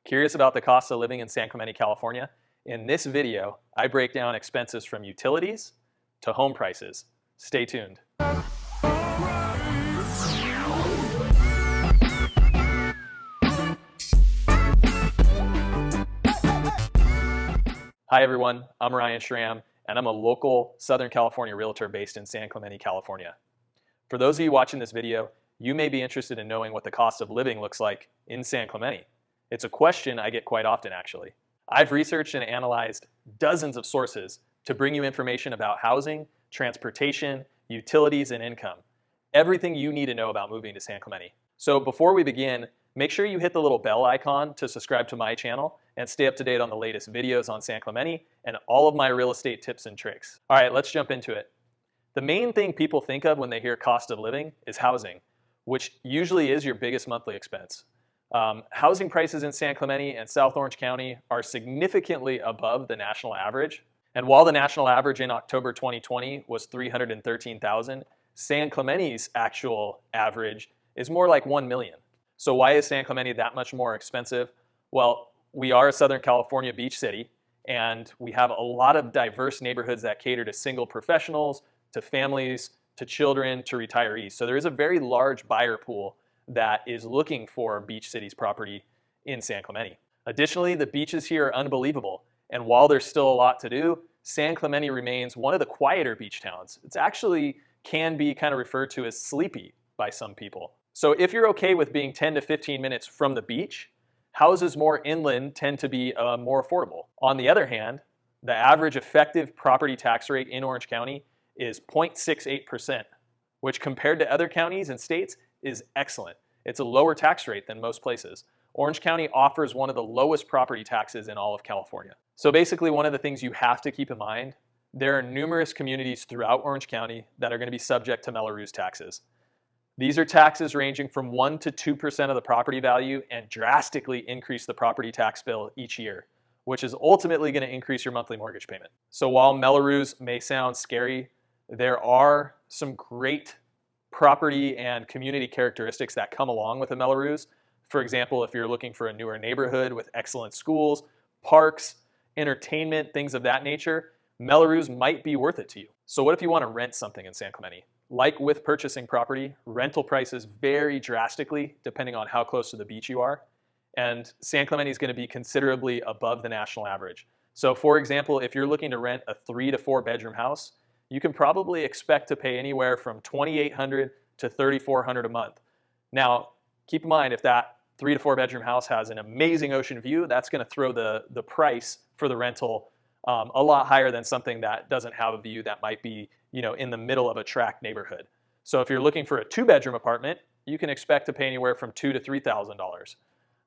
Curious about the cost of living in San Clemente, California? In this video, I break down expenses from utilities to home prices. Stay tuned. Hi everyone, I'm Ryan Schramm, and I'm a local Southern California realtor based in San Clemente, California. For those of you watching this video, you may be interested in knowing what the cost of living looks like in San Clemente. It's a question I get quite often, actually. I've researched and analyzed dozens of sources to bring you information about housing, transportation, utilities, and income. Everything you need to know about moving to San Clemente. So before we begin, make sure you hit the little bell icon to subscribe to my channel and stay up to date on the latest videos on San Clemente and all of my real estate tips and tricks. All right, let's jump into it. The main thing people think of when they hear cost of living is housing, which usually is your biggest monthly expense. Housing prices in San Clemente and South Orange County are significantly above the national average. And while the national average in October 2020 was $313,000, San Clemente's actual average is more like $1 million. So why is San Clemente that much more expensive? Well, we are a Southern California beach city, and we have a lot of diverse neighborhoods that cater to single professionals, to families, to children, to retirees. So there is a very large buyer pool that is looking for beach cities property in San Clemente. Additionally, the beaches here are unbelievable. And while there's still a lot to do, San Clemente remains one of the quieter beach towns. It's actually can be kind of referred to as sleepy by some people. So if you're okay with being 10 to 15 minutes from the beach, houses more inland tend to be more affordable. On the other hand, the average effective property tax rate in Orange County is 0.68%, which compared to other counties and states is excellent. It's a lower tax rate than most places. Orange County offers one of the lowest property taxes in all of California. So basically, one of the things you have to keep in mind, there are numerous communities throughout Orange County that are going to be subject to Mello-Roos taxes. These are taxes ranging from 1% to 2% of the property value and drastically increase the property tax bill each year, which is ultimately going to increase your monthly mortgage payment. So while Mello-Roos may sound scary, there are some great property and community characteristics that come along with a Mello-Roos. For example, if you're looking for a newer neighborhood with excellent schools, parks, entertainment, things of that nature, Mello-Roos might be worth it to you. So what if you want to rent something in San Clemente? Like with purchasing property, rental prices vary drastically depending on how close to the beach you are. And San Clemente is going to be considerably above the national average. So for example, if you're looking to rent a 3 to 4 bedroom house, you can probably expect to pay anywhere from $2,800 to $3,400 a month. Now, keep in mind, if that 3 to 4 bedroom house has an amazing ocean view, that's going to throw the price for the rental a lot higher than something that doesn't have a view that might be, in the middle of a tract neighborhood. So if you're looking for a 2-bedroom apartment, you can expect to pay anywhere from $2,000 to $3,000.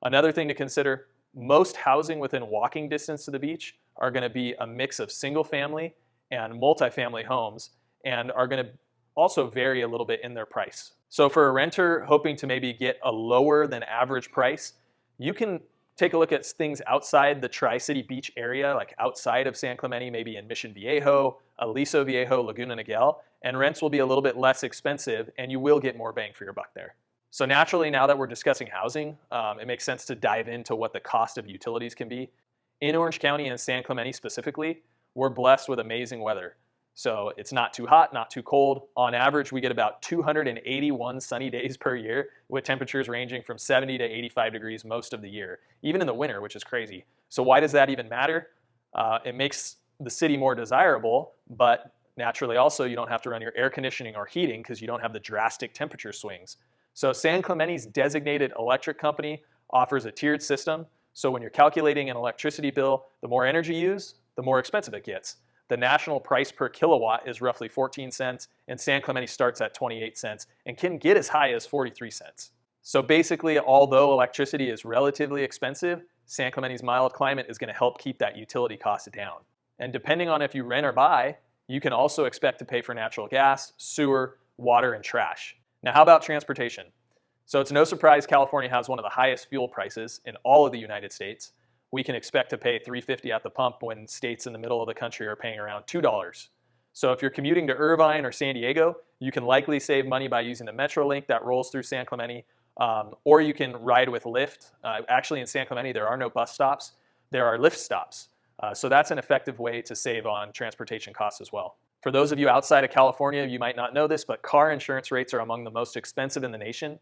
Another thing to consider, most housing within walking distance to the beach are going to be a mix of single family and multifamily homes, and are going to also vary a little bit in their price. So for a renter hoping to maybe get a lower than average price, you can take a look at things outside the Tri-City Beach area, like outside of San Clemente, maybe in Mission Viejo, Aliso Viejo, Laguna Niguel, and rents will be a little bit less expensive and you will get more bang for your buck there. So naturally, now that we're discussing housing, it makes sense to dive into what the cost of utilities can be. In Orange County and San Clemente specifically, we're blessed with amazing weather. So it's not too hot, not too cold. On average, we get about 281 sunny days per year, with temperatures ranging from 70 to 85 degrees most of the year, even in the winter, which is crazy. So why does that even matter? It makes the city more desirable, but naturally also you don't have to run your air conditioning or heating because you don't have the drastic temperature swings. So San Clemente's designated electric company offers a tiered system. So when you're calculating an electricity bill, the more energy you use, the more expensive it gets. The national price per kilowatt is roughly 14 cents, and San Clemente starts at 28 cents and can get as high as 43 cents. So basically, although electricity is relatively expensive, San Clemente's mild climate is going to help keep that utility cost down. And depending on if you rent or buy, you can also expect to pay for natural gas, sewer, water, and trash. Now, how about transportation? So it's no surprise California has one of the highest fuel prices in all of the United States. We can expect to pay $3.50 at the pump when states in the middle of the country are paying around $2. So if you're commuting to Irvine or San Diego, you can likely save money by using the Metrolink that rolls through San Clemente, or you can ride with Lyft. Actually, in San Clemente, there are no bus stops. There are Lyft stops. So that's an effective way to save on transportation costs as well. For those of you outside of California, you might not know this, but car insurance rates are among the most expensive in the nation,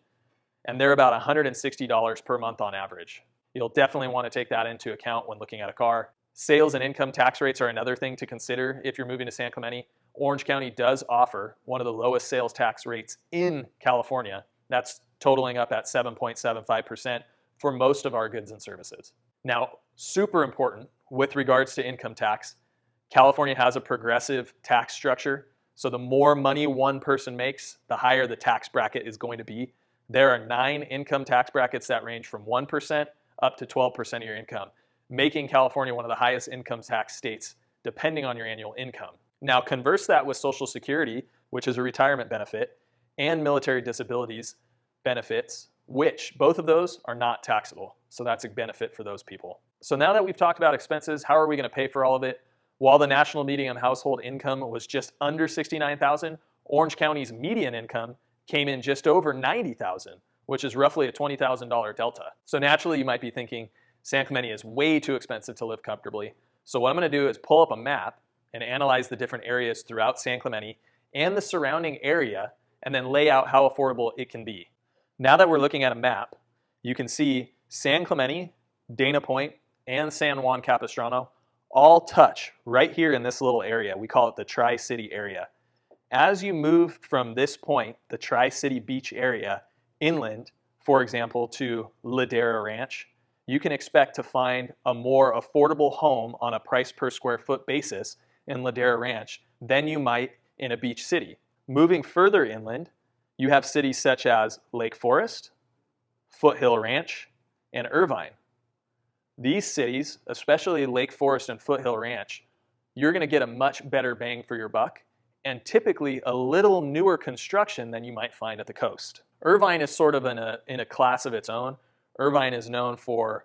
and they're about $160 per month on average. You'll definitely want to take that into account when looking at a car. Sales and income tax rates are another thing to consider if you're moving to San Clemente. Orange County does offer one of the lowest sales tax rates in California. That's totaling up at 7.75% for most of our goods and services. Now, super important with regards to income tax, California has a progressive tax structure. So the more money one person makes, the higher the tax bracket is going to be. There are 9 income tax brackets that range from 1% up to 12% of your income, making California one of the highest income tax states, depending on your annual income. Now, converse that with Social Security, which is a retirement benefit, and military disabilities benefits, which both of those are not taxable. So that's a benefit for those people. So now that we've talked about expenses, how are we going to pay for all of it? While the national median household income was just under $69,000, Orange County's median income came in just over $90,000, which is roughly a $20,000 delta. So naturally, you might be thinking, San Clemente is way too expensive to live comfortably. So what I'm going to do is pull up a map and analyze the different areas throughout San Clemente and the surrounding area, and then lay out how affordable it can be. Now that we're looking at a map, you can see San Clemente, Dana Point, and San Juan Capistrano all touch right here in this little area. We call it the Tri-City area. As you move from this point, the Tri-City Beach area, inland, for example, to Ladera Ranch, you can expect to find a more affordable home on a price per square foot basis in Ladera Ranch than you might in a beach city. Moving further inland, you have cities such as Lake Forest, Foothill Ranch, and Irvine. These cities, especially Lake Forest and Foothill Ranch, you're going to get a much better bang for your buck, and typically a little newer construction than you might find at the coast. Irvine is sort of in a class of its own. Irvine is known for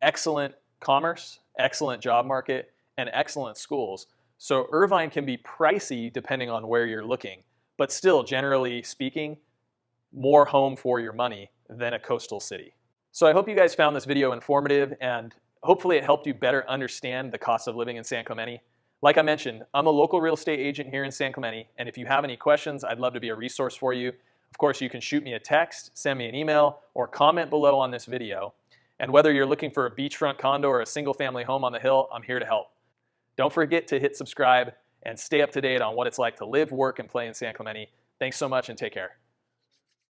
excellent commerce, excellent job market, and excellent schools. So Irvine can be pricey depending on where you're looking, but still, generally speaking, more home for your money than a coastal city. So I hope you guys found this video informative, and hopefully it helped you better understand the cost of living in San Clemente. Like I mentioned, I'm a local real estate agent here in San Clemente, and if you have any questions, I'd love to be a resource for you. Of course, you can shoot me a text, send me an email, or comment below on this video. And whether you're looking for a beachfront condo or a single-family home on the hill, I'm here to help. Don't forget to hit subscribe and stay up to date on what it's like to live, work, and play in San Clemente. Thanks so much, and take care.